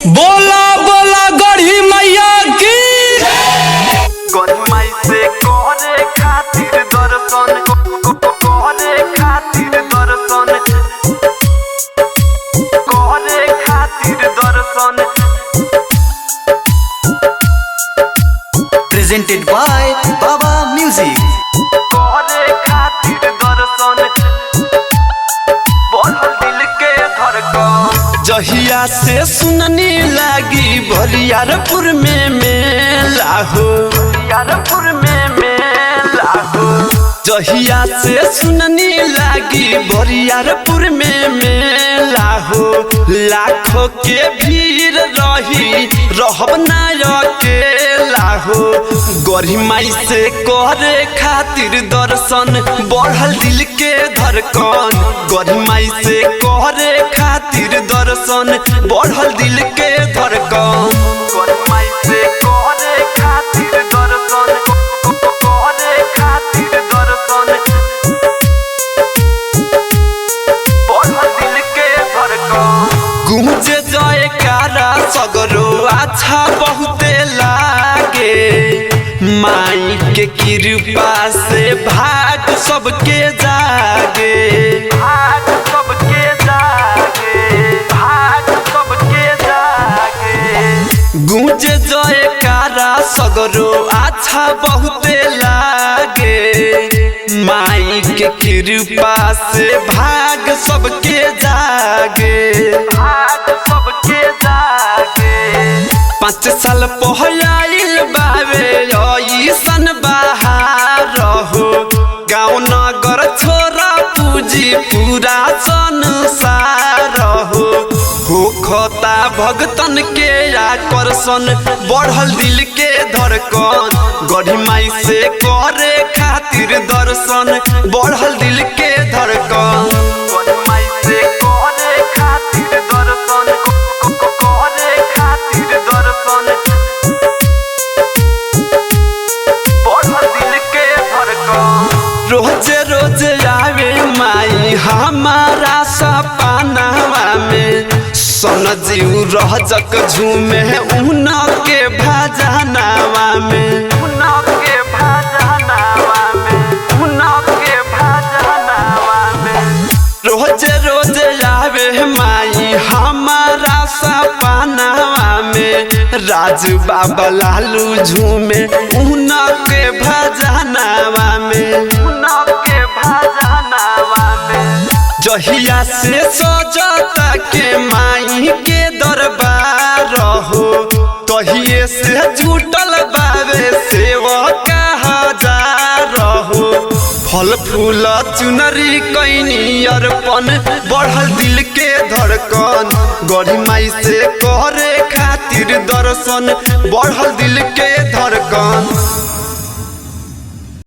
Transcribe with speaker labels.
Speaker 1: बोला बोला गढ़ी मैया की
Speaker 2: गढ़ी माई से करे खातिर दर्शन करे खातिर दर्शन करे खातिर दर्शन
Speaker 3: presented by Baba Music।
Speaker 2: करे खातिर दर्शन बढ़ल दिल के धड़कन
Speaker 1: जहिया से सुननी लागी बरियारपुर में मेला हो
Speaker 2: यारपुर में मेला हो
Speaker 1: जहिया से सुननी लागी बरियारपुर में मेला हो लाखों के भीड़ रही रहब ना अकेला हो गढ़ी माई से करे खातिर दर्शन बढ़ल दिल के धड़कन गढ़ी माई से करे खातिर दर्शन बढ़ल दिल के धड़कन
Speaker 2: गढ़ी माई से करे खातिर दर्शन करे खातिर दर्शन बढ़ल दिल के धड़कन
Speaker 1: गूंजे जयकारा सगरो अच्छा बहुते लागे माई के कृपा से भाग सबके जागे
Speaker 2: भाग सबके जागे भाग सबके जागे
Speaker 1: गूंजे जयकारा सगरो अच्छा बहुते लागे माई के कृपा से भाग सबके जागे
Speaker 2: भाग सबके जागे
Speaker 1: 5 साल पहले बाबे ऐसन बहार हो गाँव नगर छोरा पूजी पूरा संसार हो खोता भगतन के आकर्षण बढ़ल दिल के धड़कन गढ़ी माई से करे खातिर दर्शन बढ़ल दिल के धड़कन
Speaker 2: गढ़ी माई से करे खातिर दर्शन करे खातिर दर्शन बढ़ल दिल के धड़कन
Speaker 1: रोज रोज आवे माई हमारा सपनावा में सन जीव रह जक झूमे उन के भजनावा में
Speaker 2: उना के भजनावा में उना के भजनावा में
Speaker 1: रोज रोज आवे माई हमारा सपनावा में राजू बाबा लालू झूमे उन के भजनावा में
Speaker 2: उना के भजनावा में
Speaker 1: जहिया से सजता के माई के दरबार हो तहिए से जुटल बाबे सेवका हजार हो फल फूल चुनरी कैनी अर्पण बढ़ल दिल के धड़कन गढ़ी माई से करे खातिर दर्शन बढ़ल दिल के धड़कन।